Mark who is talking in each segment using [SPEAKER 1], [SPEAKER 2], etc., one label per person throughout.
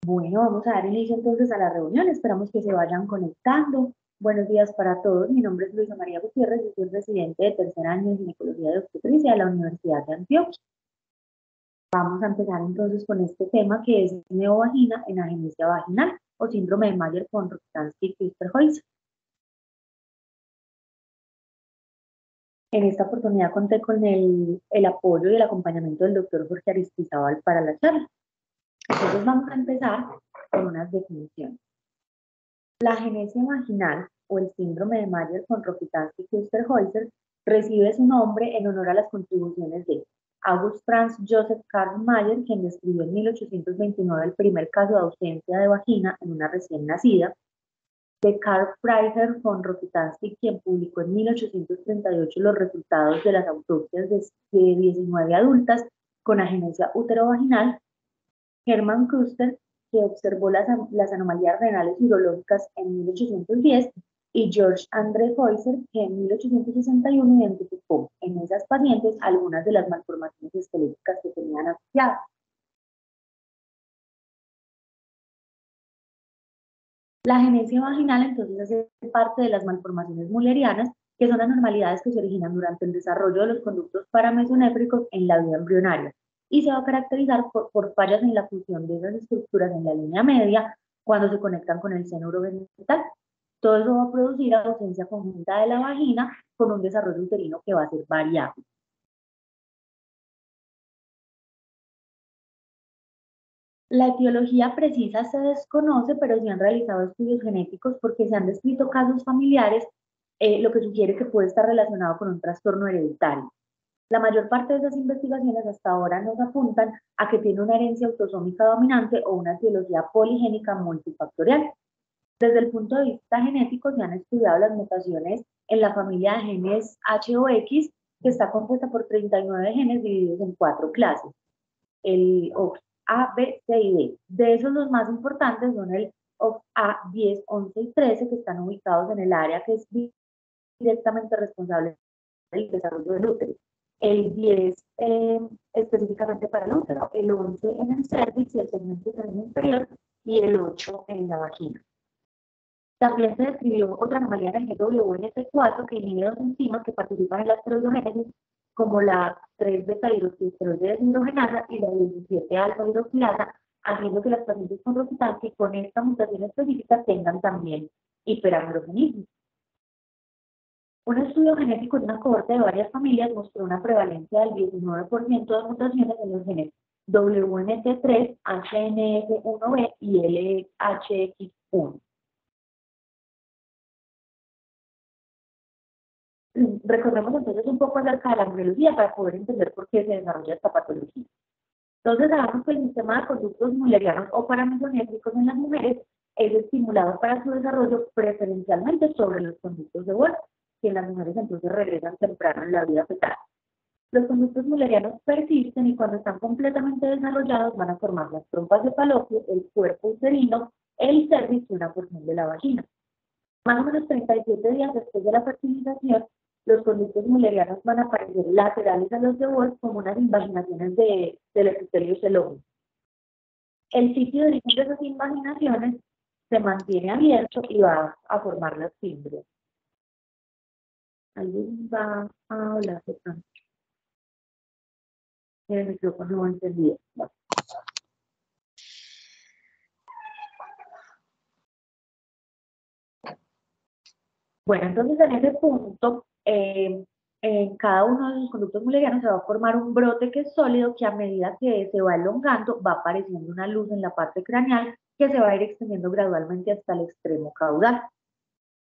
[SPEAKER 1] Bueno, vamos a dar inicio entonces a la reunión. Esperamos que se vayan conectando. Buenos días para todos. Mi nombre es Luisa María Gutiérrez. Yo soy residente de tercer año de Ginecología de Obstetricia de la Universidad de Antioquia. Vamos a empezar entonces con este tema que es neovagina, enagenesia vaginal o síndrome de Mayer-Rokitansky-Creuser-Huygens. En esta oportunidad conté con el apoyo y el acompañamiento del doctor Jorge Aristizábal para la charla. Entonces vamos a empezar con unas definiciones. La agenesia vaginal o el síndrome de Mayer con Rokitansky-Creuser-Huygens recibe su nombre en honor a las contribuciones de August Franz Joseph Karl Mayer, quien describió en 1829 el primer caso de ausencia de vagina en una recién nacida, de Karl Freiherr von Rokitansky, quien publicó en 1838 los resultados de las autopsias de 19 adultas con agenesia uterovaginal, Hermann Küster, que observó las anomalías renales urológicas en 1810, y George André Feuser, que en 1861 identificó en esas pacientes algunas de las malformaciones esqueléticas que tenían asociadas. La agenesia vaginal entonces hace parte de las malformaciones mullerianas, que son anormalidades que se originan durante el desarrollo de los conductos paramesonéfricos en la vida embrionaria y se va a caracterizar por fallas en la función de esas estructuras en la línea media cuando se conectan con el seno urogenital. Todo eso va a producir ausencia conjunta de la vagina con un desarrollo uterino que va a ser variable. La etiología precisa se desconoce, pero se han realizado estudios genéticos porque se han descrito casos familiares, lo que sugiere que puede estar relacionado con un trastorno hereditario. La mayor parte de esas investigaciones hasta ahora nos apuntan a que tiene una herencia autosómica dominante o una etiología poligénica multifactorial. Desde el punto de vista genético, se han estudiado las mutaciones en la familia de genes H o X, que está compuesta por 39 genes divididos en 4 clases. El OX A, B, C y D. De esos, los más importantes son el OX A 10, 11 y 13, que están ubicados en el área que es directamente responsable del desarrollo del útero. El 10 específicamente para el útero, el 11 en el cervix y el segmento uterino inferior, y el 8 en la vagina. También se describió otra anomalía en el GWNT4 que inhibe dos enzimas que participan en la esteroidogénesis, como la 3-beta-hidroxiesteroide deshidrogenasa y la 17-alfa-hidroxilasa, haciendo que las pacientes con Rokitansky con esta mutación específica tengan también hiperandrogenismo. Un estudio genético de una cohorte de varias familias mostró una prevalencia del 19% de mutaciones en los genes WNT3, HNF1B y LHX1. Recordemos entonces un poco acerca de la embriología para poder entender por qué se desarrolla esta patología. Entonces sabemos que el sistema de conductos mullerianos o paramesonéfricos en las mujeres es estimulado para su desarrollo preferencialmente sobre los conductos de Wolff, que en las mujeres entonces regresan temprano en la vida fetal. Los conductos mullerianos persisten y cuando están completamente desarrollados van a formar las trompas de falopio, el cuerpo uterino, el cervix y una porción de la vagina. Más o menos 37 días después de la fertilización, los conductos mullerianos van a aparecer laterales a los de Wolff como unas invaginaciones del epitelio celógeno. El sitio de origen de esas invaginaciones se mantiene abierto y va a formar las fimbrias. Alguien va a hablar de pronto. El micrófono no encendido. No. Bueno, entonces en ese punto, en cada uno de los conductos mullerianos se va a formar un brote que es sólido, que a medida que se va elongando va apareciendo una luz en la parte craneal que se va a ir extendiendo gradualmente hasta el extremo caudal.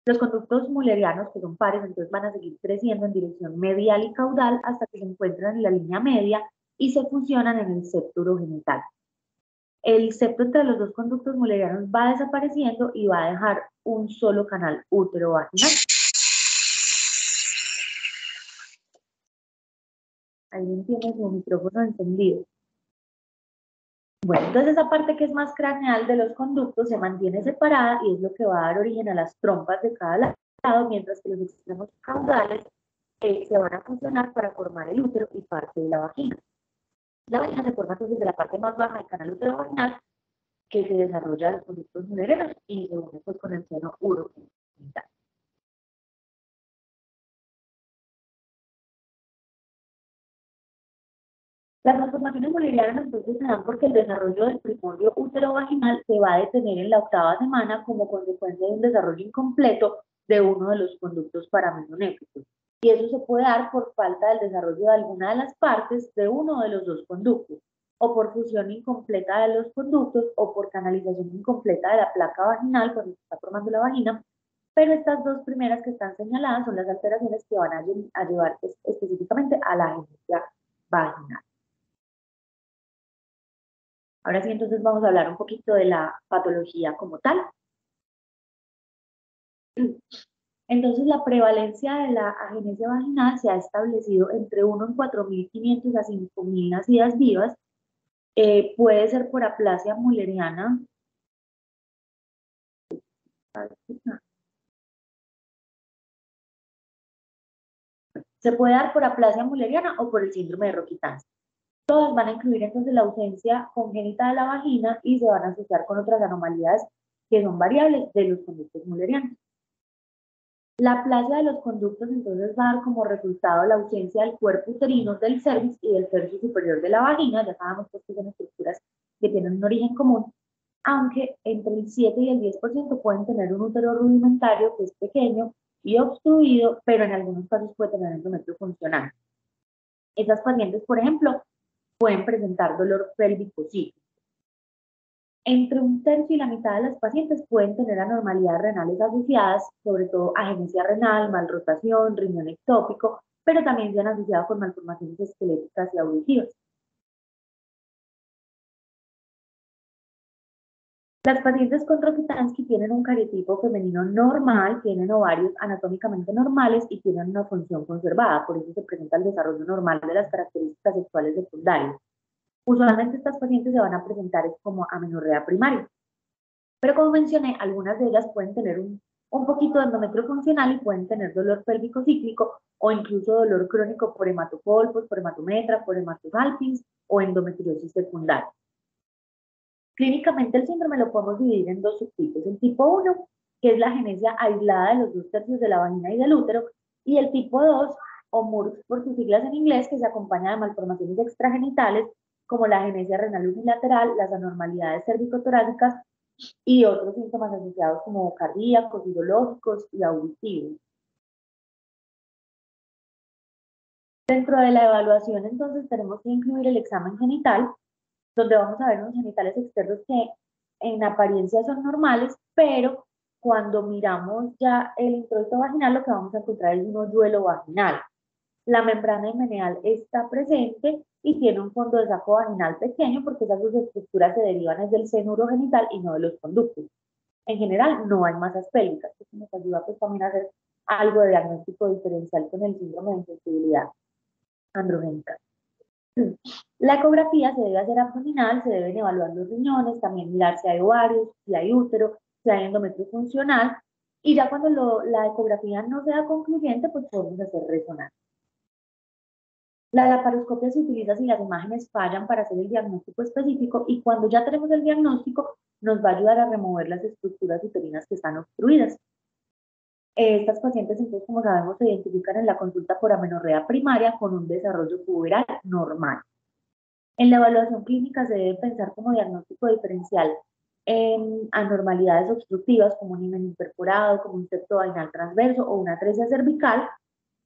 [SPEAKER 1] Los conductos mullerianos, que son pares, entonces van a seguir creciendo en dirección medial y caudal hasta que se encuentran en la línea media y se fusionan en el septo urogenital. El septo entre los dos conductos mullerianos va desapareciendo y va a dejar un solo canal útero-vaginal. ¿Alguien tiene su micrófono encendido? Bueno, entonces esa parte que es más craneal de los conductos se mantiene separada y es lo que va a dar origen a las trompas de cada lado, mientras que los extremos caudales se van a funcionar para formar el útero y parte de la vagina. La vagina se forma entonces de la parte más baja del canal útero-vaginal que se desarrolla en los conductos mulerenos y se une pues, con el seno urogenital. Las malformaciones mullerianas entonces se dan porque el desarrollo del primordio útero-vaginal se va a detener en la octava semana como consecuencia de un desarrollo incompleto de uno de los conductos paramenonéficos. Y eso se puede dar por falta del desarrollo de alguna de las partes de uno de los dos conductos, o por fusión incompleta de los conductos, o por canalización incompleta de la placa vaginal cuando se está formando la vagina. Pero estas dos primeras que están señaladas son las alteraciones que van a llevar específicamente a la agenesia vaginal. Ahora sí, entonces vamos a hablar un poquito de la patología como tal. Entonces, la prevalencia de la agenesia vaginal se ha establecido entre 1 en 4.500 a 5.000 nacidas vivas. Puede ser por aplasia mulleriana. Se puede dar por aplasia mulleriana o por el síndrome de Rokitansky. Todas van a incluir entonces la ausencia congénita de la vagina y se van a asociar con otras anomalías que son variables de los conductos mullerianos. La aplasia de los conductos entonces va a dar como resultado la ausencia del cuerpo uterino, del cervix y del tercio superior de la vagina. Ya sabemos pues, que son estructuras que tienen un origen común, aunque entre el 7 y el 10% pueden tener un útero rudimentario que es pequeño y obstruido, pero en algunos casos puede tener endometrio funcional. Estas pacientes, por ejemplo, pueden presentar dolor pélvico cíclico. Entre un tercio y la mitad de las pacientes pueden tener anormalidades renales asociadas, sobre todo agenesia renal, malrotación, riñón ectópico, pero también se han asociado con malformaciones esqueléticas y auditivas. Las pacientes con Rokitansky tienen un cariotipo femenino normal, tienen ovarios anatómicamente normales y tienen una función conservada, por eso se presenta el desarrollo normal de las características sexuales secundarias. Usualmente estas pacientes se van a presentar como amenorrea primaria. Pero como mencioné, algunas de ellas pueden tener un poquito de endometrio funcional y pueden tener dolor pélvico cíclico o incluso dolor crónico por hematocolpos, por hematometra, por hematosalpins o endometriosis secundaria. Clínicamente el síndrome lo podemos dividir en dos subtipos. El tipo 1, que es la agenesia aislada de los 2/3 de la vagina y del útero, y el tipo 2, o MURX por sus siglas en inglés, que se acompaña de malformaciones extragenitales como la agenesia renal unilateral, las anormalidades cervicotorácicas y otros síntomas asociados como cardíacos, hidrológicos y auditivos. Dentro de la evaluación, entonces, tenemos que incluir el examen genital, donde vamos a ver unos genitales externos que en apariencia son normales, pero cuando miramos ya el introito vaginal, lo que vamos a encontrar es un hoyuelo vaginal. La membrana himeneal está presente y tiene un fondo de saco vaginal pequeño porque esas dos estructuras se derivan desde el seno urogenital y no de los conductos. En general, no hay masas pélvicas, que nos ayuda pues, también a hacer algo de diagnóstico diferencial con el síndrome de insensibilidad androgénica. La ecografía se debe hacer abdominal, se deben evaluar los riñones, también mirar si hay ovarios, si hay útero, si hay endometrio funcional, y ya cuando la ecografía no sea concluyente, pues podemos hacer resonancia. La laparoscopia se utiliza si las imágenes fallan para hacer el diagnóstico específico y cuando ya tenemos el diagnóstico nos va a ayudar a remover las estructuras uterinas que están obstruidas. Estas pacientes, entonces, como sabemos, se identifican en la consulta por amenorrea primaria con un desarrollo puberal normal. En la evaluación clínica se debe pensar como diagnóstico diferencial en anormalidades obstructivas como un himen imperforado, como un septo vaginal transverso o una atresia cervical.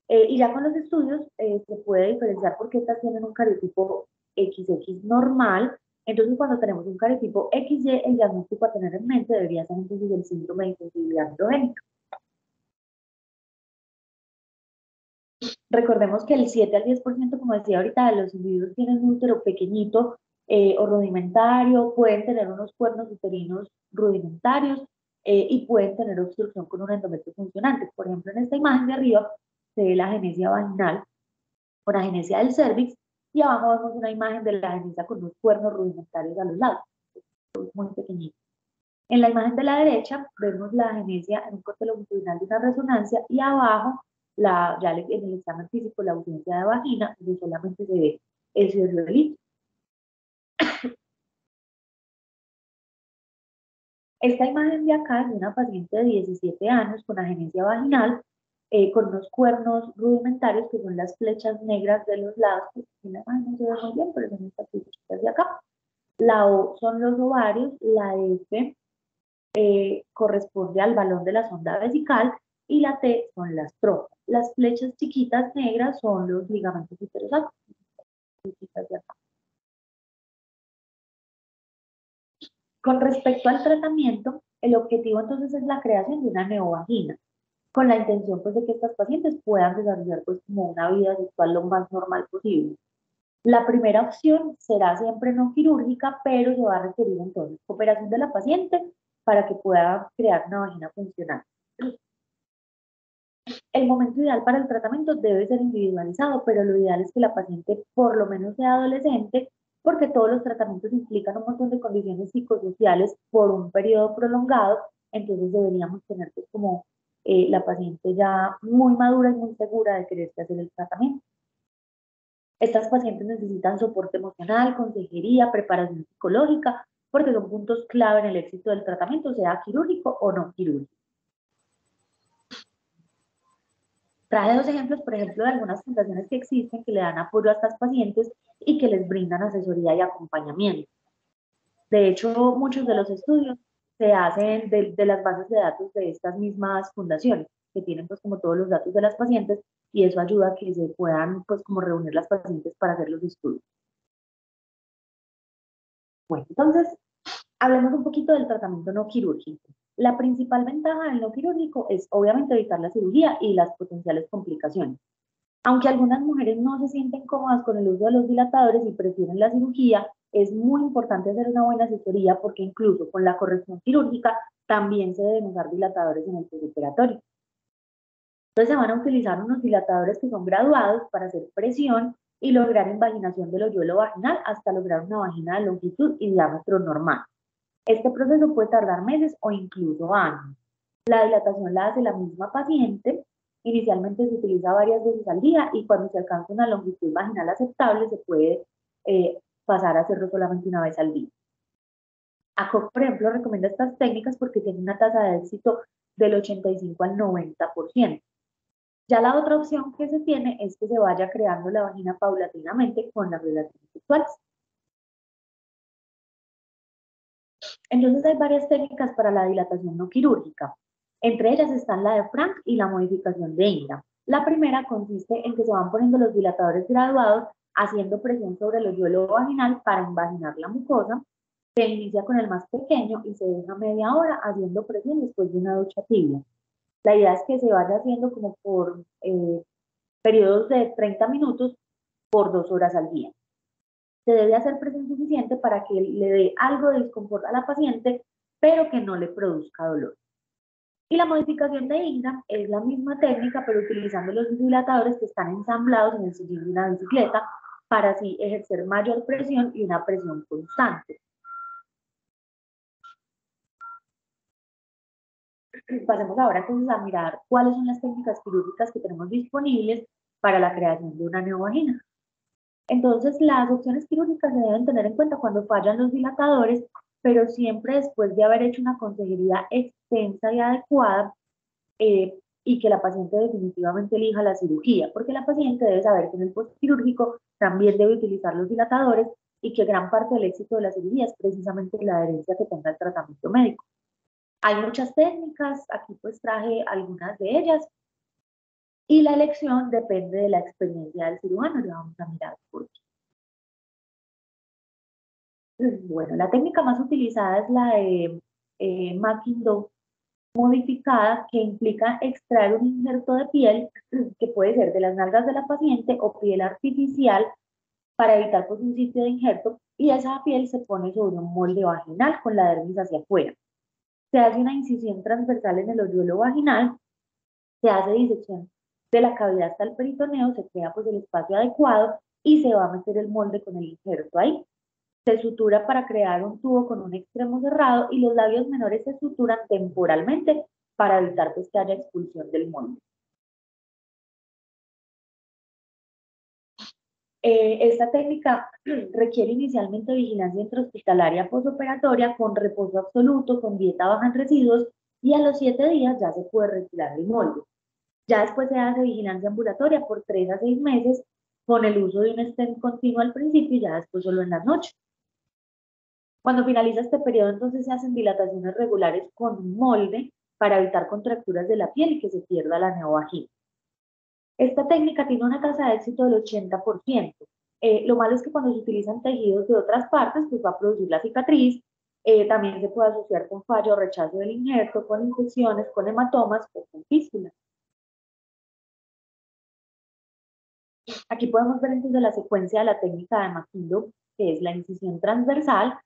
[SPEAKER 1] Y ya con los estudios se puede diferenciar porque estas tienen un cariotipo XX normal. Entonces, cuando tenemos un cariotipo XY, el diagnóstico a tener en mente debería ser entonces el síndrome de insensibilidad androgénica. Recordemos que el 7 al 10%, como decía ahorita, de los individuos tienen un útero pequeñito o rudimentario, pueden tener unos cuernos uterinos rudimentarios y pueden tener obstrucción con un endometrio funcionante. Por ejemplo, en esta imagen de arriba se ve la agenesia vaginal con agenesia del cervix y abajo vemos una imagen de la agenesia con unos cuernos rudimentarios a los lados, muy pequeñitos. En la imagen de la derecha vemos la agenesia en un corte longitudinal de una resonancia y abajo, ya en el examen físico, la ausencia de vagina, donde solamente se ve el ciruelito. Esta imagen de acá es de una paciente de 17 años con agenesia vaginal, con unos cuernos rudimentarios que son las flechas negras de los lados, que en la imagen no se ve muy bien, pero son estas flechitas de acá. La O son los ovarios, la F corresponde al balón de la sonda vesical y la T son las trompas. Las flechas chiquitas negras son los ligamentos uterosacros. Con respecto al tratamiento, el objetivo entonces es la creación de una neovagina, con la intención pues de que estas pacientes puedan desarrollar pues como una vida sexual lo más normal posible. La primera opción será siempre no quirúrgica, pero se va a requerir entonces cooperación de la paciente para que pueda crear una vagina funcional. El momento ideal para el tratamiento debe ser individualizado, pero lo ideal es que la paciente por lo menos sea adolescente, porque todos los tratamientos implican un montón de condiciones psicosociales por un periodo prolongado, entonces deberíamos tener pues, como la paciente ya muy madura y muy segura de quererse hacer el tratamiento. Estas pacientes necesitan soporte emocional, consejería, preparación psicológica, porque son puntos clave en el éxito del tratamiento, sea quirúrgico o no quirúrgico. Traje dos ejemplos, por ejemplo, de algunas fundaciones que existen que le dan apoyo a estas pacientes y que les brindan asesoría y acompañamiento. De hecho, muchos de los estudios se hacen de las bases de datos de estas mismas fundaciones, que tienen pues como todos los datos de las pacientes y eso ayuda a que se puedan pues como reunir las pacientes para hacer los estudios. Bueno, entonces, hablemos un poquito del tratamiento no quirúrgico. La principal ventaja del no quirúrgico es obviamente evitar la cirugía y las potenciales complicaciones. Aunque algunas mujeres no se sienten cómodas con el uso de los dilatadores y prefieren la cirugía, es muy importante hacer una buena asesoría porque incluso con la corrección quirúrgica también se deben usar dilatadores en el postoperatorio. Entonces se van a utilizar unos dilatadores que son graduados para hacer presión y lograr invaginación del hoyuelo vaginal hasta lograr una vagina de longitud y diámetro normal. Este proceso puede tardar meses o incluso años. La dilatación la hace la misma paciente. Inicialmente se utiliza varias veces al día y cuando se alcanza una longitud vaginal aceptable se puede pasar a hacerlo solamente una vez al día. ACOG, por ejemplo, recomienda estas técnicas porque tienen una tasa de éxito del 85 al 90%. Ya la otra opción que se tiene es que se vaya creando la vagina paulatinamente con las relaciones sexuales. Entonces hay varias técnicas para la dilatación no quirúrgica. Entre ellas están la de Frank y la modificación de Ingram. La primera consiste en que se van poniendo los dilatadores graduados haciendo presión sobre el hoyuelo vaginal para invaginar la mucosa. Se inicia con el más pequeño y se deja media hora haciendo presión después de una ducha tibia. La idea es que se vaya haciendo como por periodos de 30 minutos por 2 horas al día. Se debe hacer presión suficiente para que le dé algo de desconfort a la paciente, pero que no le produzca dolor. Y la modificación de Ingram es la misma técnica, pero utilizando los dilatadores que están ensamblados en el sillín de una bicicleta para así ejercer mayor presión y una presión constante. Pasemos ahora entonces a mirar cuáles son las técnicas quirúrgicas que tenemos disponibles para la creación de una neovagina. Entonces, las opciones quirúrgicas se deben tener en cuenta cuando fallan los dilatadores, pero siempre después de haber hecho una consejería extensa y adecuada y que la paciente definitivamente elija la cirugía, porque la paciente debe saber que en el postquirúrgico también debe utilizar los dilatadores y que gran parte del éxito de la cirugía es precisamente la adherencia que tenga el tratamiento médico. Hay muchas técnicas, aquí pues traje algunas de ellas, y la elección depende de la experiencia del cirujano, ya vamos a mirar por qué. Bueno, la técnica más utilizada es la de Makindo modificada, que implica extraer un injerto de piel que puede ser de las nalgas de la paciente o piel artificial para evitar pues, un sitio de injerto y esa piel se pone sobre un molde vaginal con la dermis hacia afuera. Se hace una incisión transversal en el hoyuelo vaginal, se hace disección de la cavidad hasta el peritoneo, se crea pues el espacio adecuado y se va a meter el molde con el injerto ahí. Se sutura para crear un tubo con un extremo cerrado y los labios menores se suturan temporalmente para evitar pues, que haya expulsión del molde. Esta técnica requiere inicialmente vigilancia intrahospitalaria posoperatoria con reposo absoluto, con dieta baja en residuos y a los 7 días ya se puede retirar el molde. Ya después se hace vigilancia ambulatoria por 3 a 6 meses con el uso de un stent continuo al principio y ya después solo en las noches. Cuando finaliza este periodo, entonces se hacen dilataciones regulares con un molde para evitar contracturas de la piel y que se pierda la neovagina. Esta técnica tiene una tasa de éxito del 80%. Lo malo es que cuando se utilizan tejidos de otras partes, pues va a producir la cicatriz. También se puede asociar con fallo o rechazo del injerto, con infecciones, con hematomas o con fístulas. Aquí podemos ver entonces la secuencia de la técnica de Maquindo, que es la incisión transversal,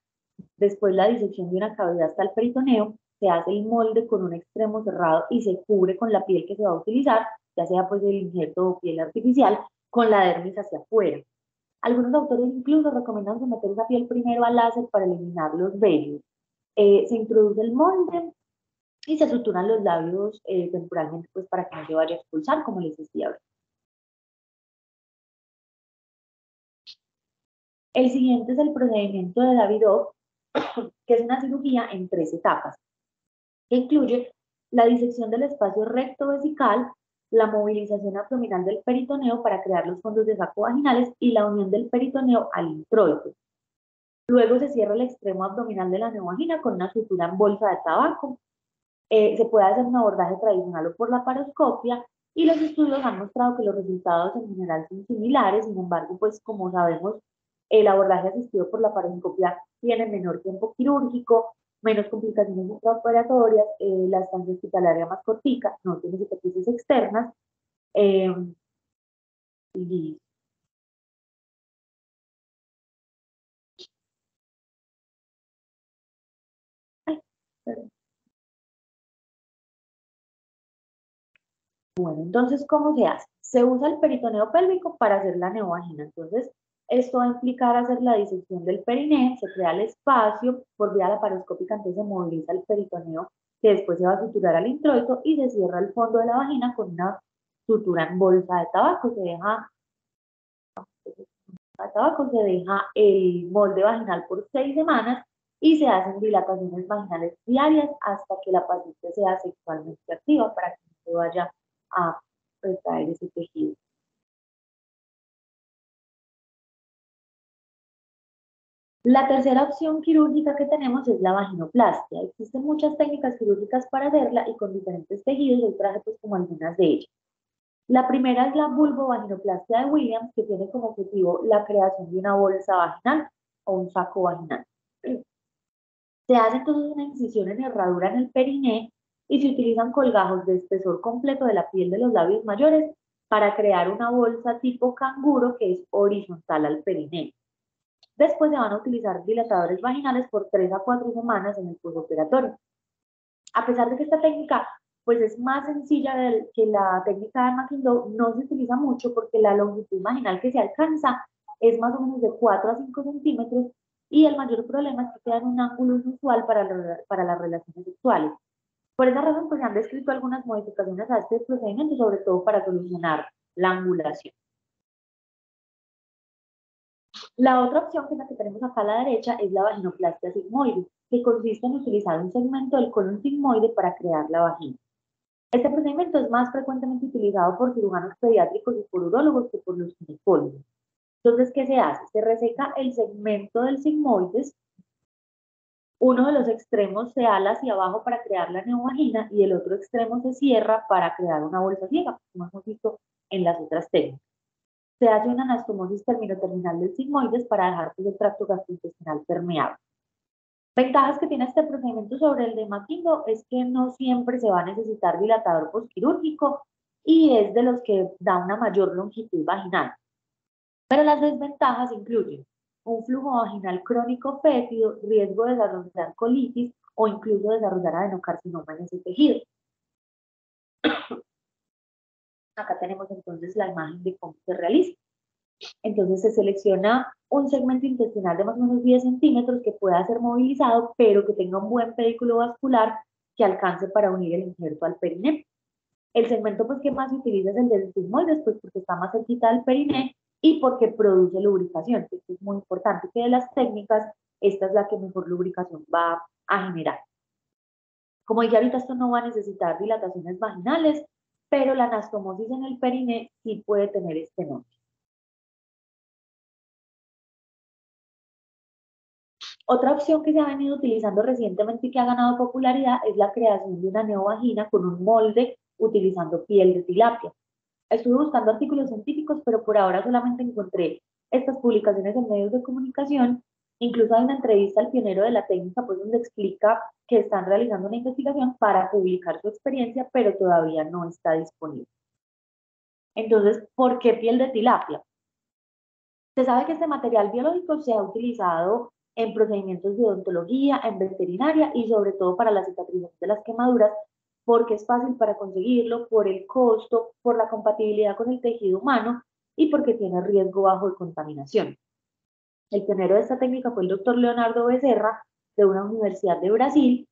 [SPEAKER 1] después la disección de una cavidad hasta el peritoneo, se hace el molde con un extremo cerrado y se cubre con la piel que se va a utilizar, ya sea pues el injerto o piel artificial, con la dermis hacia afuera. Algunos autores incluso recomiendan someter esa piel primero al láser para eliminar los vellos. Se introduce el molde y se suturan los labios temporalmente pues para que no se vaya a expulsar, como les decía ahora. El siguiente es el procedimiento de Davidoff, que es una cirugía en 3 etapas, que incluye la disección del espacio recto vesical, la movilización abdominal del peritoneo para crear los fondos de saco vaginales y la unión del peritoneo al introito. Luego se cierra el extremo abdominal de la neovagina con una sutura en bolsa de tabaco. Se puede hacer un abordaje tradicional o por la paroscopia y los estudios han mostrado que los resultados en general son similares. Sin embargo, pues como sabemos, el abordaje asistido por la paroscopia tiene menor tiempo quirúrgico, menos complicaciones intraoperatorias, la estancia hospitalaria más cortica, no tiene cicatrices externas. Eh, y, ay, bueno, entonces, ¿cómo se hace? Se usa el peritoneo pélvico para hacer la neovagina. Entonces, esto va a implicar hacer la disección del periné, se crea el espacio, por vía laparoscópica, entonces se moviliza el peritoneo, que después se va a suturar al introito y se cierra el fondo de la vagina con una sutura en bolsa de tabaco. Se deja el molde vaginal por 6 semanas y se hacen dilataciones vaginales diarias hasta que la paciente sea sexualmente activa para que no se vaya a retraer ese tejido. La tercera opción quirúrgica que tenemos es la vaginoplastia. Existen muchas técnicas quirúrgicas para hacerla y con diferentes tejidos. Hoy traje pues como algunas de ellas. La primera es la vulvovaginoplastia de Williams, que tiene como objetivo la creación de una bolsa vaginal o un saco vaginal. Se hace entonces una incisión en herradura en el periné y se utilizan colgajos de espesor completo de la piel de los labios mayores para crear una bolsa tipo canguro que es horizontal al periné. Después se van a utilizar dilatadores vaginales por 3 a 4 semanas en el postoperatorio. A pesar de que esta técnica pues es más sencilla que la técnica de Mackindor, no se utiliza mucho porque la longitud vaginal que se alcanza es más o menos de 4 a 5 centímetros y el mayor problema es que queda en un ángulo inusual para las relaciones sexuales. Por esa razón, pues se han descrito algunas modificaciones a este procedimiento, sobre todo para solucionar la angulación. La otra opción, que es la que tenemos acá a la derecha, es la vaginoplastia sigmoide, que consiste en utilizar un segmento del colon sigmoide para crear la vagina. Este procedimiento es más frecuentemente utilizado por cirujanos pediátricos y por urólogos que por los ginecólogos. Entonces, ¿qué se hace? Se reseca el segmento del sigmoides, uno de los extremos se ala hacia abajo para crear la neovagina y el otro extremo se cierra para crear una bolsa ciega, como hemos visto en las otras técnicas. Se hace una anastomosis terminoterminal del sigmoides para dejar pues, el tracto gastrointestinal permeable. Ventajas que tiene este procedimiento sobre el de Maquindo es que no siempre se va a necesitar dilatador postquirúrgico y es de los que da una mayor longitud vaginal. Pero las desventajas incluyen un flujo vaginal crónico fétido, riesgo de desarrollar colitis o incluso desarrollar adenocarcinoma en ese tejido. Acá tenemos entonces la imagen de cómo se realiza. Entonces se selecciona un segmento intestinal de más o menos 10 centímetros que pueda ser movilizado, pero que tenga un buen pedículo vascular que alcance para unir el injerto al periné. El segmento pues, que más se utiliza es el del sigmoides, pues porque está más cerquita del periné y porque produce lubricación. Esto es muy importante, que de las técnicas, esta es la que mejor lubricación va a generar. Como dije ahorita, esto no va a necesitar dilataciones vaginales, pero la anastomosis en el periné sí puede tener estenosis. Otra opción que se ha venido utilizando recientemente y que ha ganado popularidad es la creación de una neovagina con un molde utilizando piel de tilapia. Estuve buscando artículos científicos, pero por ahora solamente encontré estas publicaciones en medios de comunicación. Incluso hay una entrevista al pionero de la técnica, pues donde explica que están realizando una investigación para publicar su experiencia, pero todavía no está disponible. Entonces, ¿por qué piel de tilapia? Se sabe que este material biológico se ha utilizado en procedimientos de odontología, en veterinaria y sobre todo para la cicatrización de las quemaduras, porque es fácil para conseguirlo, por el costo, por la compatibilidad con el tejido humano y porque tiene riesgo bajo de contaminación. El pionero de esta técnica fue el doctor Leonardo Becerra, de una universidad de Brasil,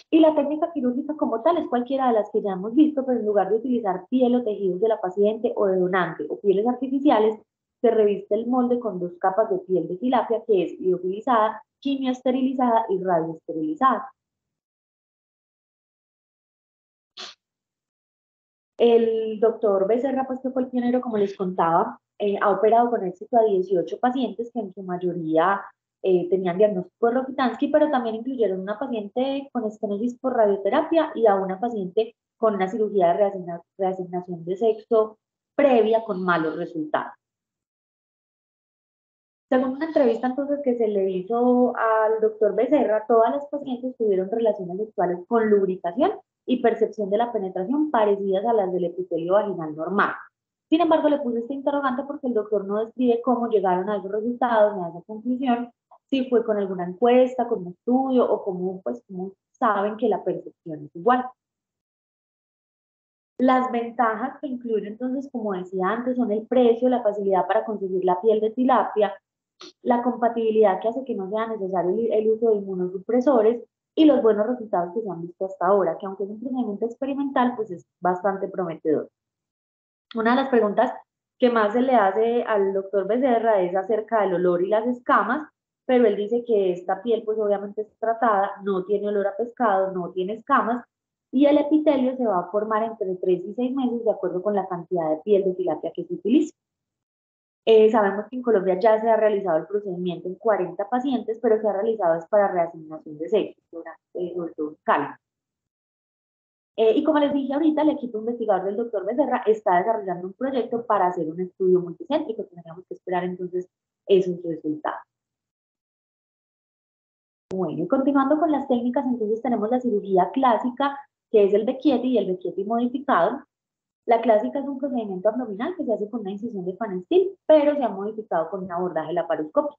[SPEAKER 1] y la técnica quirúrgica como tal es cualquiera de las que ya hemos visto, pero en lugar de utilizar piel o tejidos de la paciente o de donante o pieles artificiales, se reviste el molde con dos capas de piel de tilapia que es liofilizada, quimioesterilizada y radioesterilizada. El doctor Becerra, pues que fue el pionero, como les contaba, ha operado con éxito a 18 pacientes que en su mayoría tenían diagnóstico de Rokitansky, pero también incluyeron una paciente con estenosis por radioterapia y a una paciente con una cirugía de reasignación de sexo previa con malos resultados. Según una entrevista entonces que se le hizo al doctor Becerra, todas las pacientes tuvieron relaciones sexuales con lubricación y percepción de la penetración parecidas a las del epitelio vaginal normal. Sin embargo, le puse este interrogante porque el doctor no describe cómo llegaron a esos resultados ni a esa conclusión, si fue con alguna encuesta, con un estudio o cómo, pues, cómo saben que la percepción es igual. Las ventajas que incluyen entonces, como decía antes, son el precio, la facilidad para conseguir la piel de tilapia, la compatibilidad que hace que no sea necesario el uso de inmunosupresores y los buenos resultados que se han visto hasta ahora, que aunque es un procedimiento experimental, pues es bastante prometedor. Una de las preguntas que más se le hace al doctor Becerra es acerca del olor y las escamas, pero él dice que esta piel pues obviamente es tratada, no tiene olor a pescado, no tiene escamas y el epitelio se va a formar entre 3 y 6 meses de acuerdo con la cantidad de piel de tilapia que se utiliza. Sabemos que en Colombia ya se ha realizado el procedimiento en 40 pacientes, pero se ha realizado es para reasignación de sexo, sobre todo en Cali. Y como les dije ahorita, el equipo investigador del doctor Becerra está desarrollando un proyecto para hacer un estudio multicéntrico. Tendríamos que esperar entonces esos resultados. Bueno, y continuando con las técnicas, entonces tenemos la cirugía clásica, que es el Becchetti y el Becchetti modificado. La clásica es un procedimiento abdominal que se hace con una incisión de Pfannenstiel, pero se ha modificado con un abordaje laparoscópico.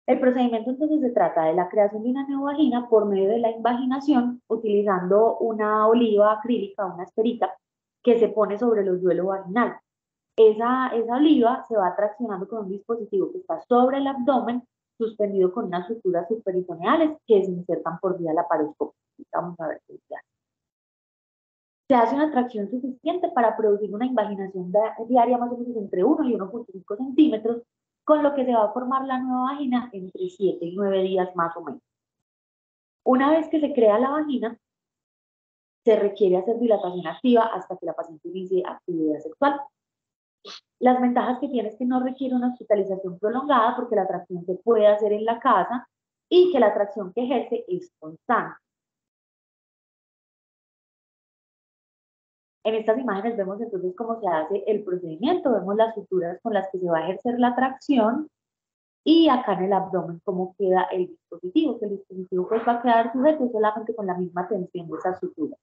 [SPEAKER 1] El procedimiento entonces se trata de la creación de una neovagina por medio de la invaginación utilizando una oliva acrílica, una esferita, que se pone sobre el duelo vaginal. Esa oliva se va traccionando con un dispositivo que está sobre el abdomen, suspendido con unas suturas superitoneales que se insertan por vía laparoscópica. Vamos a ver qué se hace. Se hace una tracción suficiente para producir una invaginación diaria más o menos entre 1 y 1,5 centímetros, con lo que se va a formar la nueva vagina entre 7 y 9 días más o menos. Una vez que se crea la vagina, se requiere hacer dilatación activa hasta que la paciente inicie actividad sexual. Las ventajas que tiene es que no requiere una hospitalización prolongada porque la tracción se puede hacer en la casa y que la tracción que ejerce es constante. En estas imágenes vemos entonces cómo se hace el procedimiento, vemos las suturas con las que se va a ejercer la tracción y acá en el abdomen cómo queda el dispositivo, que el dispositivo pues va a quedar sujeto solamente con la misma tensión de esa sutura.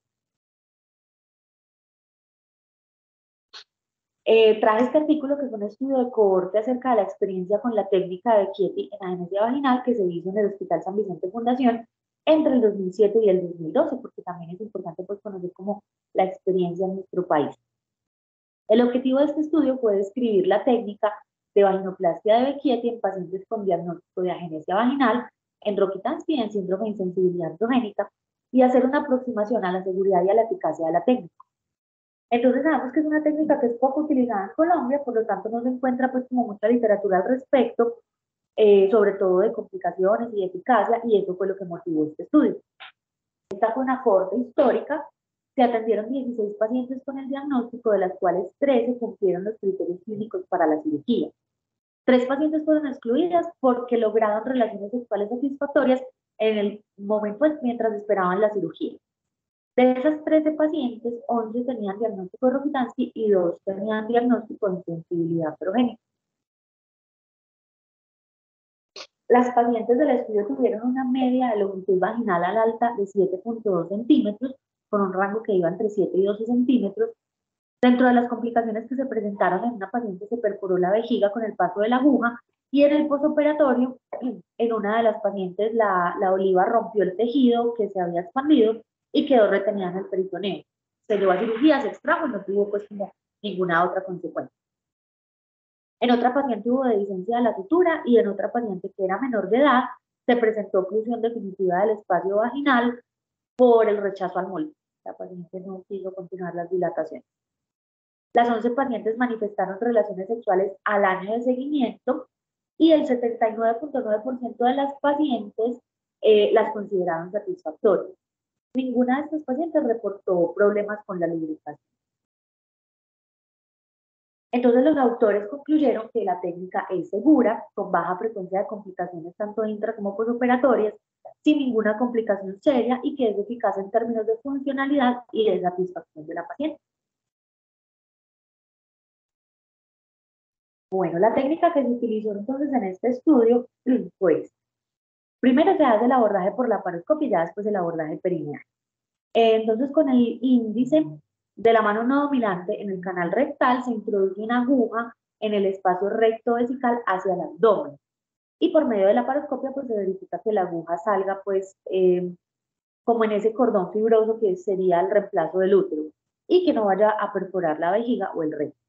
[SPEAKER 1] Traje este artículo que fue un estudio de cohorte acerca de la experiencia con la técnica de Becchetti en agenesia vaginal que se hizo en el Hospital San Vicente Fundación entre el 2007 y el 2012, porque también es importante pues conocer como la experiencia en nuestro país. El objetivo de este estudio fue describir la técnica de vaginoplastia de Becchetti en pacientes con diagnóstico de agenesia vaginal, en Rokitansky y en síndrome de insensibilidad androgénica, y hacer una aproximación a la seguridad y a la eficacia de la técnica. Entonces sabemos que es una técnica que es poco utilizada en Colombia, por lo tanto no se encuentra pues como mucha literatura al respecto, sobre todo de complicaciones y eficacia, y eso fue lo que motivó este estudio. Esta fue una cohorte histórica, se atendieron 16 pacientes con el diagnóstico, de las cuales 13 cumplieron los criterios clínicos para la cirugía. 3 pacientes fueron excluidas porque lograron relaciones sexuales satisfactorias en el momento mientras esperaban la cirugía. De esas 13 pacientes, 11 tenían diagnóstico de Rokitansky y 2 tenían diagnóstico de insensibilidad progénica. Las pacientes del estudio tuvieron una media de longitud vaginal al alta de 7.2 centímetros, con un rango que iba entre 7 y 12 centímetros. Dentro de las complicaciones que se presentaron, en una paciente se perforó la vejiga con el paso de la aguja, y en el posoperatorio, en una de las pacientes, la oliva rompió el tejido que se había expandido y quedó retenida en el peritoneo. Se llevó a cirugía, se extrajo y no tuvo pues como ninguna otra consecuencia. En otra paciente hubo dehiscencia de la sutura, y en otra paciente que era menor de edad se presentó oclusión definitiva del espacio vaginal por el rechazo al molde. La paciente no quiso continuar las dilataciones. Las 11 pacientes manifestaron relaciones sexuales al año de seguimiento, y el 79.9% de las pacientes las consideraron satisfactorias. Ninguna de estas pacientes reportó problemas con la lubricación. Entonces los autores concluyeron que la técnica es segura, con baja frecuencia de complicaciones tanto intra como posoperatorias, sin ninguna complicación seria, y que es eficaz en términos de funcionalidad y de satisfacción de la paciente. Bueno, la técnica que se utilizó entonces en este estudio, pues, primero se hace el abordaje por laparoscopia y ya después el abordaje perineal. Entonces, con el índice de la mano no dominante en el canal rectal se introduce una aguja en el espacio recto vesical hacia el abdomen, y por medio de la laparoscopia pues se verifica que la aguja salga pues como en ese cordón fibroso que sería el reemplazo del útero, y que no vaya a perforar la vejiga o el recto.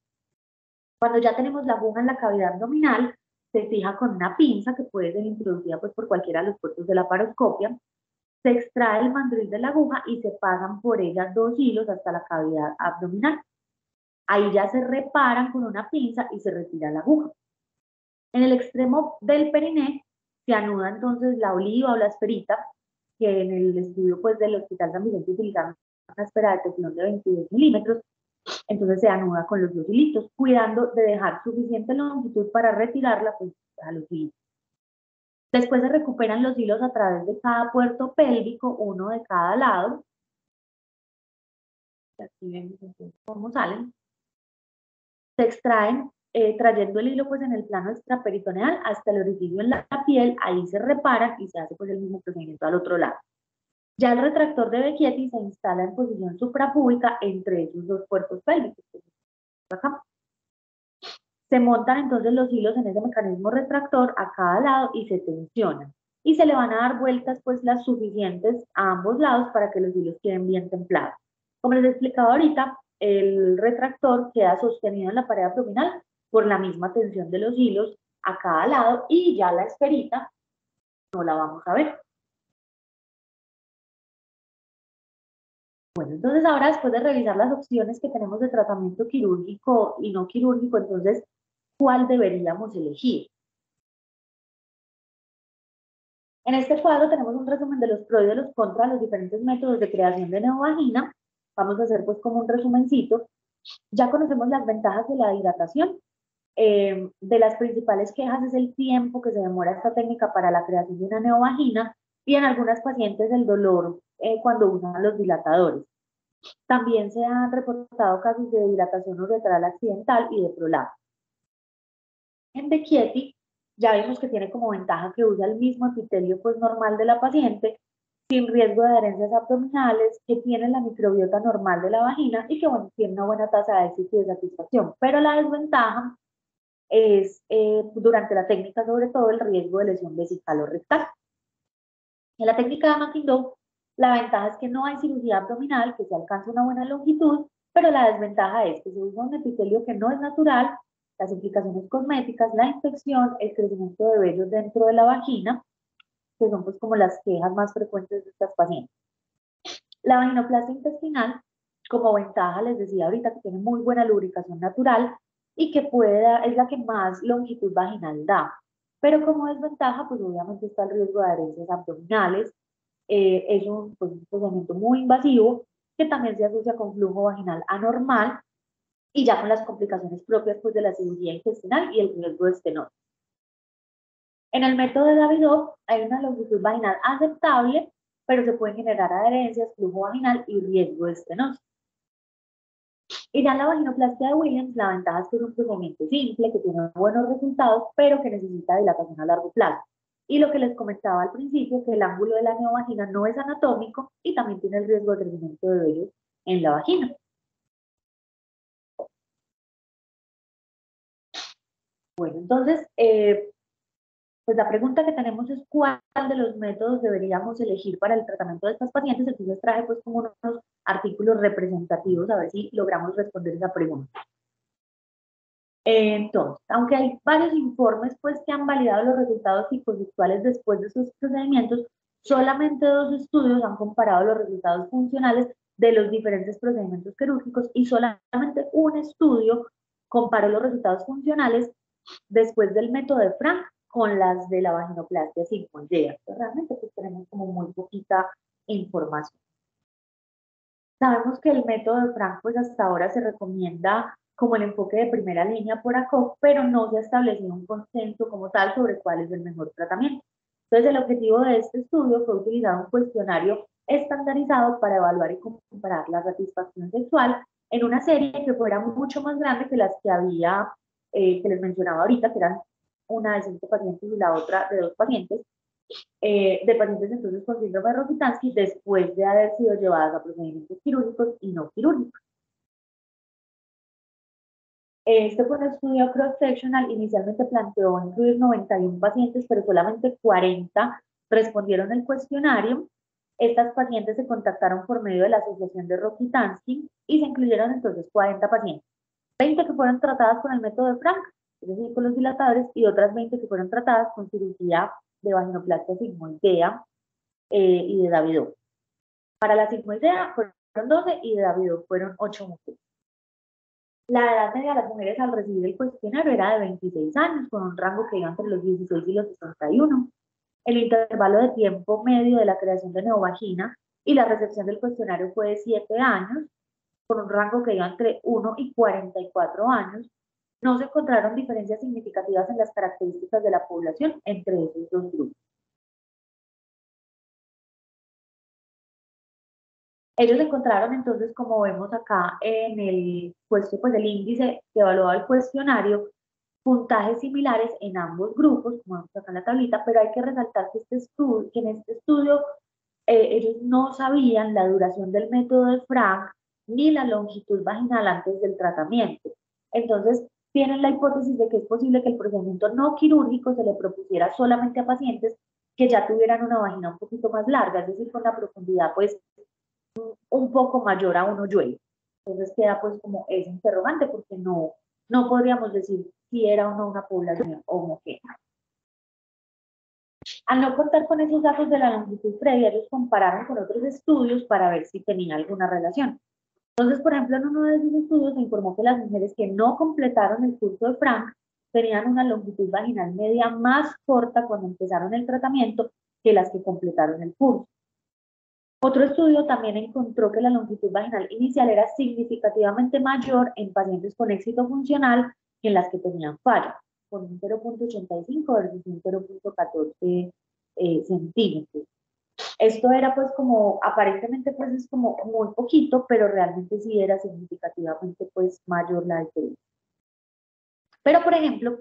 [SPEAKER 1] Cuando ya tenemos la aguja en la cavidad abdominal, se fija con una pinza que puede ser introducida pues por cualquiera de los puertos de la laparoscopia. Se extrae el mandril de la aguja y se pasan por ella 2 hilos hasta la cavidad abdominal. Ahí ya se reparan con una pinza y se retira la aguja. En el extremo del periné se anuda entonces la oliva o la esferita, que en el estudio pues del Hospital San Vicente utilizaron una esfera de teflón de 22 milímetros. Entonces se anuda con los 2 hilitos, cuidando de dejar suficiente longitud para retirarla pues a los hilitos. Después se recuperan los hilos a través de cada puerto pélvico, uno de cada lado. Aquí vemos cómo salen. Se extraen trayendo el hilo pues en el plano extraperitoneal hasta el orificio en la piel, ahí se reparan y se hace pues el mismo procedimiento al otro lado. Ya el retractor de Becchetti se instala en posición suprapúbica entre esos 2 puertos pélvicos. Acá. Se montan entonces los hilos en ese mecanismo retractor a cada lado y se tensionan. Y se le van a dar vueltas pues las suficientes a ambos lados para que los hilos queden bien templados. Como les he explicado ahorita, el retractor queda sostenido en la pared abdominal por la misma tensión de los hilos a cada lado, y ya la esferita no la vamos a ver. Bueno, entonces ahora, después de revisar las opciones que tenemos de tratamiento quirúrgico y no quirúrgico, entonces, ¿cuál deberíamos elegir? En este cuadro tenemos un resumen de los pros y de los contras de los diferentes métodos de creación de neovagina. Vamos a hacer pues como un resumencito. Ya conocemos las ventajas de la hidratación. De las principales quejas es el tiempo que se demora esta técnica para la creación de una neovagina, y en algunas pacientes el dolor cuando usan los dilatadores. También se han reportado casos de dilatación uretral accidental y de prolapso. En Becchetti ya vimos que tiene como ventaja que usa el mismo epitelio pues normal de la paciente, sin riesgo de adherencias abdominales, que tiene la microbiota normal de la vagina y que bueno, tiene una buena tasa de éxito y de satisfacción. Pero la desventaja es durante la técnica, sobre todo, el riesgo de lesión vesical o rectal. En la técnica de McIndoe, la ventaja es que no hay cirugía abdominal, que se alcanza una buena longitud, pero la desventaja es que se usa un epitelio que no es natural, las implicaciones cosméticas, la infección, el crecimiento de vellos dentro de la vagina, que son pues como las quejas más frecuentes de estas pacientes. La vaginoplastia intestinal Como ventaja les decía ahorita que tiene muy buena lubricación natural y que es la que más longitud vaginal da. Pero como desventaja, pues obviamente está el riesgo de adherencias abdominales. Es pues, un procedimiento muy invasivo que también se asocia con flujo vaginal anormal y ya con las complicaciones propias pues, de la cirugía intestinal y el riesgo de estenosis. En el método de Davidoff hay una longitud vaginal aceptable, pero se pueden generar adherencias, flujo vaginal y riesgo de estenosis. Y ya en la vaginoplastia de Williams, la ventaja es que es un procedimiento simple, que tiene buenos resultados, pero que necesita dilatación a largo plazo. Y lo que les comentaba al principio, que el ángulo de la neovagina no es anatómico y también tiene el riesgo de crecimiento de vellos en la vagina. Bueno, entonces, pues la pregunta que tenemos es cuál de los métodos deberíamos elegir para el tratamiento de estas pacientes. Entonces traje pues como unos artículos representativos a ver si logramos responder esa pregunta. Entonces, aunque hay varios informes pues, que han validado los resultados psicosexuales después de esos procedimientos, solamente 2 estudios han comparado los resultados funcionales de los diferentes procedimientos quirúrgicos y solamente un estudio comparó los resultados funcionales después del método de Frank con las de la vaginoplastia sigmoidea. Realmente pues, tenemos como muy poquita información. Sabemos que el método de Frank pues hasta ahora se recomienda como el enfoque de primera línea por ACOG, pero no se ha establecido un consenso como tal sobre cuál es el mejor tratamiento. Entonces, el objetivo de este estudio fue utilizar un cuestionario estandarizado para evaluar y comparar la satisfacción sexual en una serie que fuera mucho más grande que las que había, que les mencionaba ahorita, que eran una de 5 pacientes y la otra de 2 pacientes, de pacientes entonces con síndrome de Rokitansky después de haber sido llevadas a procedimientos quirúrgicos y no quirúrgicos. Este fue un estudio cross-sectional, inicialmente planteó incluir 91 pacientes, pero solamente 40 respondieron el cuestionario. Estas pacientes se contactaron por medio de la Asociación de Rokitansky y se incluyeron entonces 40 pacientes. 20 que fueron tratadas con el método de Frank, es decir, con los dilatadores, y otras 20 que fueron tratadas con cirugía de vaginoplastia sigmoidea y de Davidoff. Para la sigmoidea fueron 12 y de Davidoff fueron 8 mujeres. La edad media de las mujeres al recibir el cuestionario era de 26 años, con un rango que iba entre los 16 y los 61. El intervalo de tiempo medio de la creación de neovagina y la recepción del cuestionario fue de 7 años, con un rango que iba entre 1 y 44 años. No se encontraron diferencias significativas en las características de la población entre esos 2 grupos. Ellos encontraron entonces, como vemos acá en el puesto, pues el índice que evaluaba el cuestionario, puntajes similares en ambos grupos, como vemos acá en la tablita, pero hay que resaltar que en este estudio ellos no sabían la duración del método de Frank ni la longitud vaginal antes del tratamiento. Entonces, tienen la hipótesis de que es posible que el procedimiento no quirúrgico se le propusiera solamente a pacientes que ya tuvieran una vagina un poquito más larga, es decir, con la profundidad pues un poco mayor a un hoyuelo. Entonces queda pues como ese interrogante porque no podríamos decir si era o no una población homogénea. Al no contar con esos datos de la longitud previa, ellos compararon con otros estudios para ver si tenía alguna relación. Entonces, por ejemplo, en uno de esos estudios se informó que las mujeres que no completaron el curso de Frank tenían una longitud vaginal media más corta cuando empezaron el tratamiento que las que completaron el curso. Otro estudio también encontró que la longitud vaginal inicial era significativamente mayor en pacientes con éxito funcional que en las que tenían falla, con un 0.85 versus un 0.14 centímetros. Esto era pues como, aparentemente pues es como muy poquito, pero realmente sí era significativamente pues mayor la diferencia. Pero por ejemplo,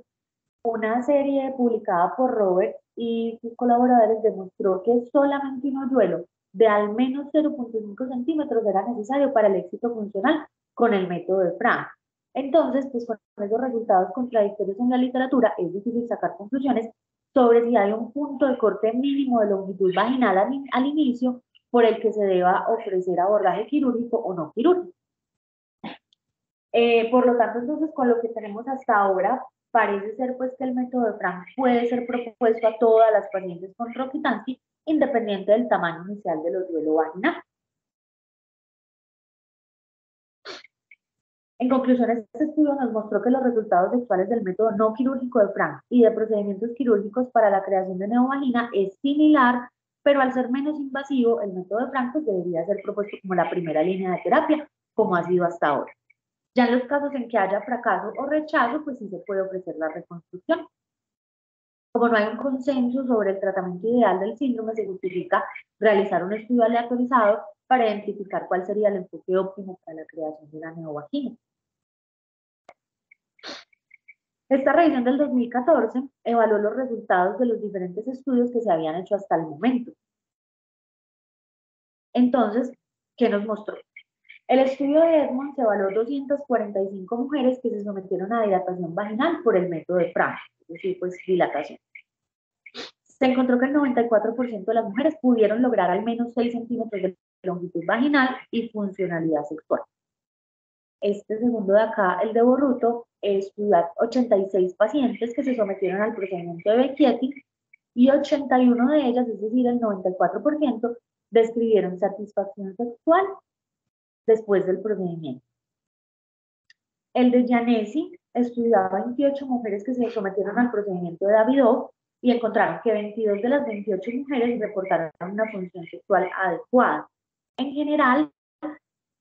[SPEAKER 1] una serie publicada por Robert y sus colaboradores demostró que solamente un hoyuelo de al menos 0.5 centímetros era necesario para el éxito funcional con el método de Frank. Entonces, pues con esos resultados contradictorios en la literatura, es difícil sacar conclusiones sobre si hay un punto de corte mínimo de longitud vaginal al inicio por el que se deba ofrecer abordaje quirúrgico o no quirúrgico. Por lo tanto, entonces, con lo que tenemos hasta ahora, parece ser pues que el método de Frank puede ser propuesto a todas las pacientes con Rokitansky, independiente del tamaño inicial del hoyuelo vaginal. En conclusión, este estudio nos mostró que los resultados sexuales del método no quirúrgico de Frank y de procedimientos quirúrgicos para la creación de neovagina es similar, pero al ser menos invasivo, el método de Frank pues, debería ser propuesto como la primera línea de terapia, como ha sido hasta ahora. Ya en los casos en que haya fracaso o rechazo, pues sí se puede ofrecer la reconstrucción. Como no hay un consenso sobre el tratamiento ideal del síndrome, se justifica realizar un estudio aleatorizado para identificar cuál sería el enfoque óptimo para la creación de la neovagina. Esta revisión del 2014 evaluó los resultados de los diferentes estudios que se habían hecho hasta el momento. Entonces, ¿qué nos mostró? El estudio de Edmonds evaluó 245 mujeres que se sometieron a dilatación vaginal por el método de Frank, es decir, pues dilatación. Se encontró que el 94% de las mujeres pudieron lograr al menos 6 centímetros de longitud vaginal y funcionalidad sexual. Este segundo de acá, el de Borruto, estudió 86 pacientes que se sometieron al procedimiento de Becchetti y 81 de ellas, es decir, el 94%, describieron satisfacción sexual después del procedimiento. El de Gianesi estudió a 28 mujeres que se sometieron al procedimiento de Davidoff y encontraron que 22 de las 28 mujeres reportaron una función sexual adecuada. En general,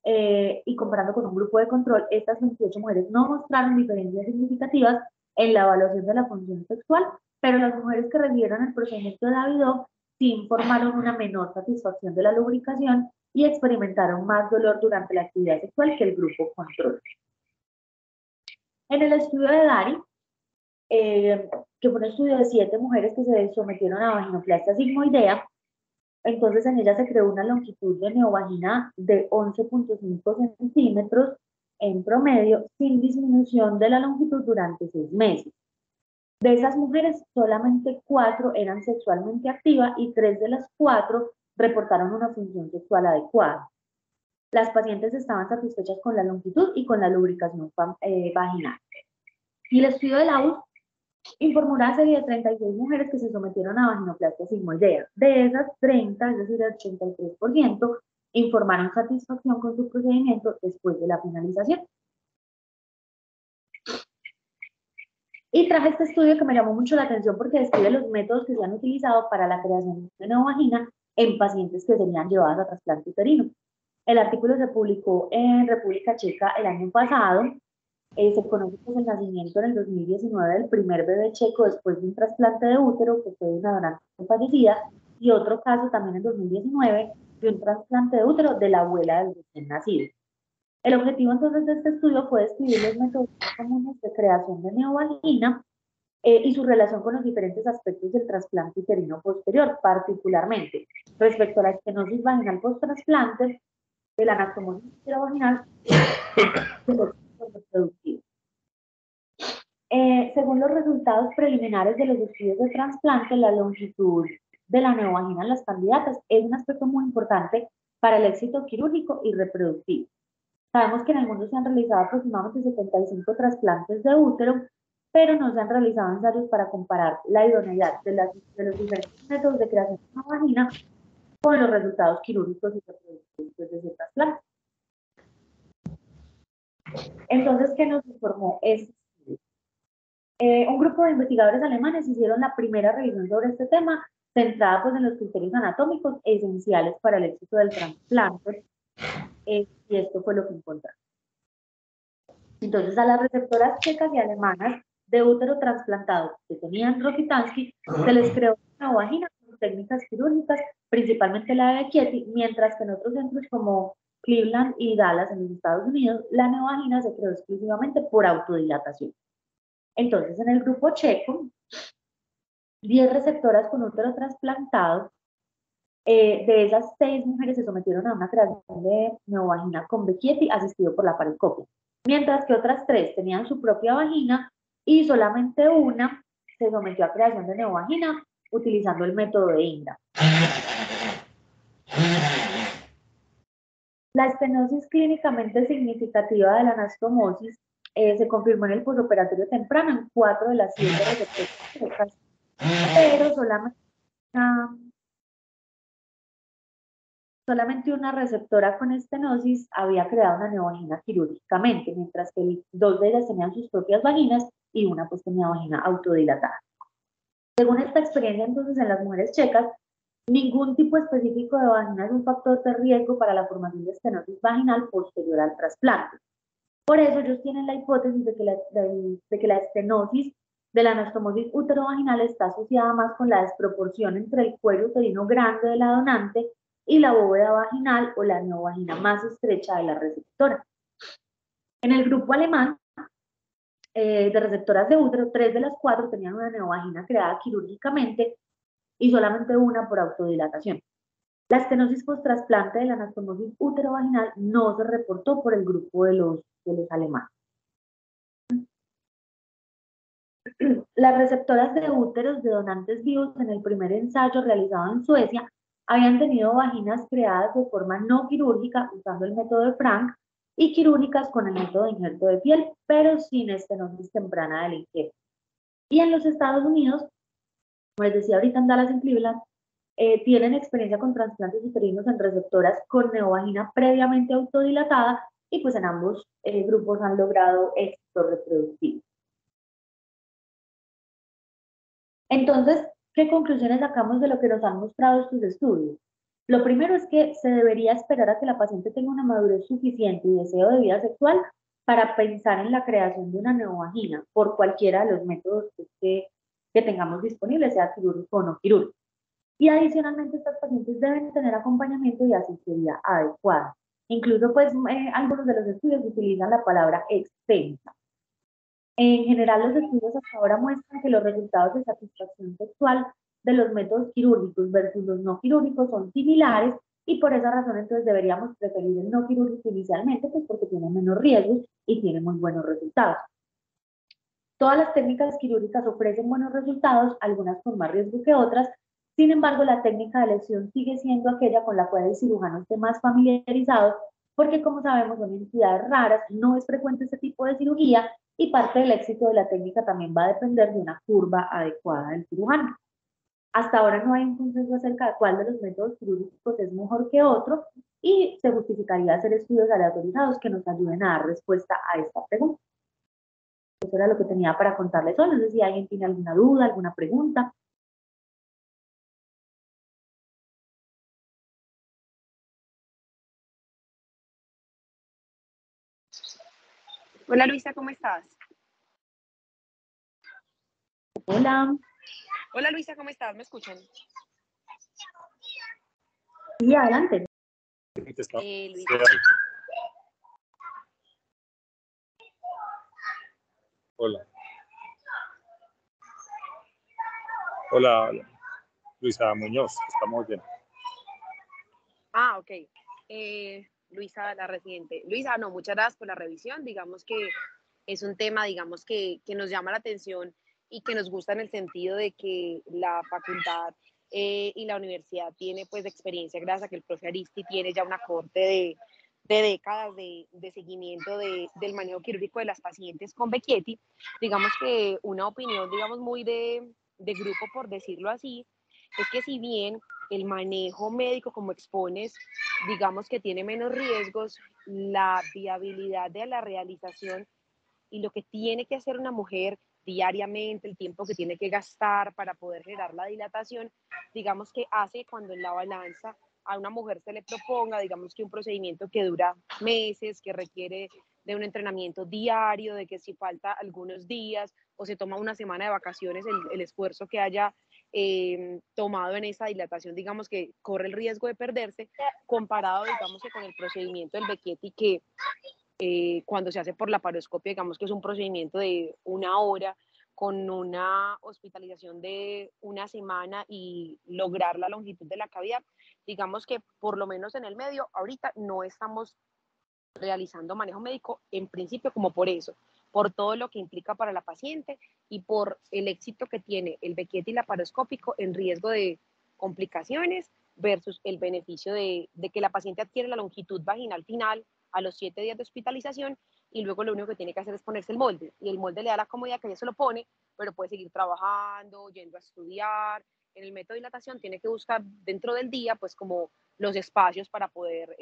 [SPEAKER 1] y comparando con un grupo de control, estas 28 mujeres no mostraron diferencias significativas en la evaluación de la función sexual, pero las mujeres que recibieron el procedimiento de Davidoff sí informaron una menor satisfacción de la lubricación y experimentaron más dolor durante la actividad sexual que el grupo control. En el estudio de Dari, que fue un estudio de 7 mujeres que se sometieron a vaginoplastia sigmoidea, entonces en ella se creó una longitud de neovagina de 11.5 centímetros en promedio, sin disminución de la longitud durante 6 meses. De esas mujeres, solamente 4 eran sexualmente activas y 3 de las 4 reportaron una función sexual adecuada. Las pacientes estaban satisfechas con la longitud y con la lubricación vaginal. Y el estudio de Laus informó una serie de 36 mujeres que se sometieron a vaginoplastia sigmoidea. De esas 30, es decir, el 83%, informaron satisfacción con su procedimiento después de la finalización. Y traje este estudio que me llamó mucho la atención porque describe los métodos que se han utilizado para la creación de neovagina en pacientes que serían llevadas a trasplante uterino. El artículo se publicó en República Checa el año pasado. Se conoce el nacimiento en el 2019 del primer bebé checo después de un trasplante de útero que fue de una donante fallecida, y otro caso también en 2019 de un trasplante de útero de la abuela del recién nacido. El objetivo entonces de este estudio fue describir los métodos comunes de creación de neovagina y su relación con los diferentes aspectos del trasplante uterino posterior, particularmente respecto a la estenosis vaginal post-trasplante, el anastomosis vaginal y el reproductivo. Según los resultados preliminares de los estudios de trasplante, la longitud de la neovagina en las candidatas es un aspecto muy importante para el éxito quirúrgico y reproductivo. Sabemos que en el mundo se han realizado aproximadamente 75 trasplantes de útero, pero no se han realizado ensayos para comparar la idoneidad de los diferentes métodos de creación de una vagina con los resultados quirúrgicos y reproductivos de ese trasplante. Entonces, ¿qué nos informó? Un grupo de investigadores alemanes hicieron la primera revisión sobre este tema, centrada pues, en los criterios anatómicos esenciales para el éxito del trasplante, y esto fue lo que encontraron. Entonces, a las receptoras checas y alemanas de útero trasplantado que tenían Rokitansky, se les creó una vagina con técnicas quirúrgicas, principalmente la de Becchetti, mientras que en otros centros como Cleveland y Dallas en los Estados Unidos, la neovagina se creó exclusivamente por autodilatación. Entonces, en el grupo checo, 10 receptoras con útero trasplantado, de esas 6 mujeres se sometieron a una creación de neovagina con Becchetti asistido por la paroscopia, mientras que otras 3 tenían su propia vagina y solamente una se sometió a creación de neovagina utilizando el método de Ingram. La estenosis clínicamente significativa de la anastomosis se confirmó en el postoperatorio temprano en 4 de las 7 receptoras, pero solamente solamente una receptora con estenosis había creado una neovagina quirúrgicamente, mientras que dos de ellas tenían sus propias vaginas y una pues tenía vagina autodilatada. Según esta experiencia, entonces, en las mujeres checas, ningún tipo específico de vagina es un factor de riesgo para la formación de estenosis vaginal posterior al trasplante. Por eso ellos tienen la hipótesis de que la estenosis de la anastomosis uterovaginal está asociada más con la desproporción entre el cuello uterino grande de la donante y la bóveda vaginal o la neovagina más estrecha de la receptora. En el grupo alemán de receptoras de útero, 3 de las 4 tenían una neovagina creada quirúrgicamente y solamente una por autodilatación. La estenosis post-trasplante de la anastomosis uterovaginal no se reportó por el grupo de los alemanes. Las receptoras de úteros de donantes vivos en el primer ensayo realizado en Suecia habían tenido vaginas creadas de forma no quirúrgica usando el método de Frank y quirúrgicas con el método de injerto de piel, pero sin estenosis temprana del injerto. Y en los Estados Unidos, como les decía ahorita en Dallas, en Cleveland, tienen experiencia con trasplantes uterinos en receptoras con neovagina previamente autodilatada y pues en ambos grupos han logrado éxito reproductivo. Entonces, ¿qué conclusiones sacamos de lo que nos han mostrado estos estudios? Lo primero es que se debería esperar a que la paciente tenga una madurez suficiente y deseo de vida sexual para pensar en la creación de una neovagina por cualquiera de los métodos que tengamos disponibles, sea quirúrgico o no quirúrgico. Y adicionalmente, estas pacientes deben tener acompañamiento y asesoría adecuada. Incluso, pues, algunos de los estudios utilizan la palabra extensa. En general, los estudios hasta ahora muestran que los resultados de satisfacción sexual de los métodos quirúrgicos versus los no quirúrgicos son similares y por esa razón entonces deberíamos preferir el no quirúrgico inicialmente, pues porque tiene menos riesgos y tiene muy buenos resultados. Todas las técnicas quirúrgicas ofrecen buenos resultados, algunas con más riesgo que otras. Sin embargo, la técnica de elección sigue siendo aquella con la cual el cirujano esté más familiarizado, porque como sabemos son entidades raras, no es frecuente este tipo de cirugía y parte del éxito de la técnica también va a depender de una curva adecuada del cirujano. Hasta ahora no hay un consenso acerca de cuál de los métodos quirúrgicos es mejor que otro y se justificaría hacer estudios aleatorizados que nos ayuden a dar respuesta a esta pregunta. Eso era lo que tenía para contarles hoy. No sé si alguien tiene alguna duda, alguna pregunta.
[SPEAKER 2] Hola Luisa, ¿cómo estás?
[SPEAKER 1] Hola.
[SPEAKER 2] Hola Luisa, ¿cómo estás? ¿Me escuchan?
[SPEAKER 1] Sí, adelante.
[SPEAKER 2] Luisa.
[SPEAKER 3] Hola. Hola, Luisa Muñoz, estamos bien.
[SPEAKER 2] Ah, ok. Luisa, la residente. Luisa, no, muchas gracias por la revisión. Digamos que es un tema, digamos, que nos llama la atención y que nos gusta en el sentido de que la facultad y la universidad tiene pues experiencia gracias a que el profe Aristi tiene ya una corte de décadas de seguimiento del manejo quirúrgico de las pacientes con Becchetti. Digamos que una opinión, digamos, muy de grupo, por decirlo así, es que si bien el manejo médico, como expones, digamos que tiene menos riesgos, la viabilidad de la realización y lo que tiene que hacer una mujer diariamente, el tiempo que tiene que gastar para poder generar la dilatación, digamos que hace cuando en la balanza a una mujer se le proponga, digamos que un procedimiento que dura meses, que requiere de un entrenamiento diario, de que si falta algunos días o se toma una semana de vacaciones, el esfuerzo que haya tomado en esa dilatación, digamos que corre el riesgo de perderse, comparado, digamos que con el procedimiento del Becchetti, que cuando se hace por la paroscopia, digamos que es un procedimiento de 1 hora, con una hospitalización de 1 semana y lograr la longitud de la cavidad. Digamos que por lo menos en el medio, ahorita no estamos realizando manejo médico en principio como por eso, por todo lo que implica para la paciente y por el éxito que tiene el Becchetti laparoscópico en riesgo de complicaciones versus el beneficio de que la paciente adquiere la longitud vaginal final a los 7 días de hospitalización y luego lo único que tiene que hacer es ponerse el molde y el molde le da la comodidad que ella se lo pone, pero puede seguir trabajando, yendo a estudiar, en el método de dilatación tiene que buscar dentro del día, pues como los espacios para poder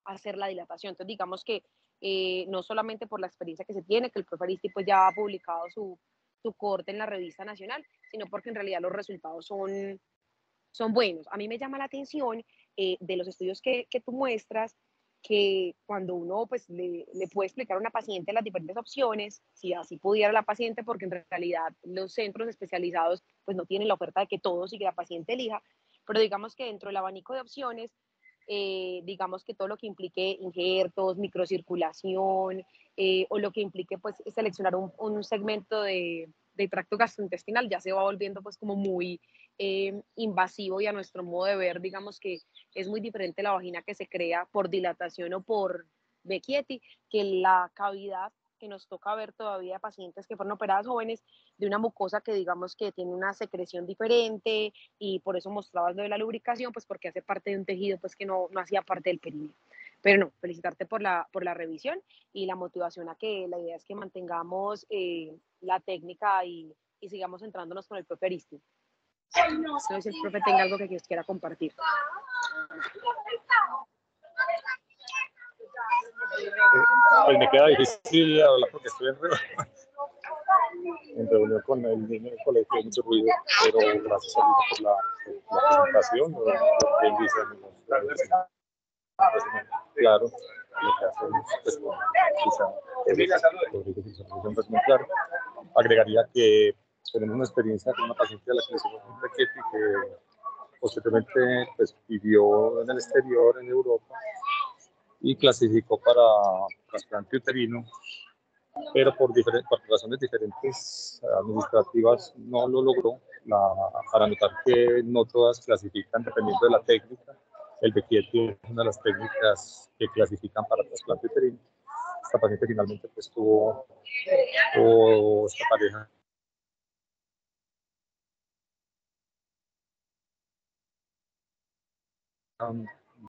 [SPEAKER 2] hacer la dilatación. Entonces, digamos que no solamente por la experiencia que se tiene, que el profe Aristi pues ya ha publicado su corte en la revista nacional, sino porque en realidad los resultados son buenos. A mí me llama la atención de los estudios que tú muestras, que cuando uno pues le puede explicar a una paciente las diferentes opciones, si así pudiera la paciente, porque en realidad los centros especializados pues no tienen la oferta de que todos y que la paciente elija, pero digamos que dentro del abanico de opciones, digamos que todo lo que implique injertos, microcirculación, o lo que implique pues seleccionar un segmento de tracto gastrointestinal, ya se va volviendo pues como muy invasivo, y a nuestro modo de ver, digamos que es muy diferente la vagina que se crea por dilatación o por Becchetti que la cavidad que nos toca ver todavía de pacientes que fueron operadas jóvenes, de una mucosa que digamos que tiene una secreción diferente, y por eso mostrabas lo de la lubricación, pues porque hace parte de un tejido pues que no hacía parte del perineo. Pero no, felicitarte por la revisión y la motivación a que la idea es que mantengamos la técnica y sigamos centrándonos con el profe Aristi. No sé si el profe tenga algo que quiera compartir.
[SPEAKER 3] Pues me queda difícil hablar porque estoy en reunión con el niño del colegio, hay mucho ruido, pero gracias a Dios por la presentación, lo que él dice, claro, lo que hacemos, pues, es muy claro. Agregaría que tenemos una experiencia con una paciente a la que le hicimos un Becchetti que posteriormente pues, vivió en el exterior, en Europa, y clasificó para trasplante uterino, pero por razones diferentes administrativas no lo logró, para notar que no todas clasifican dependiendo de la técnica. El Becchetti es una de las técnicas que clasifican para trasplante uterino. Esta paciente finalmente pues, tuvo esta pareja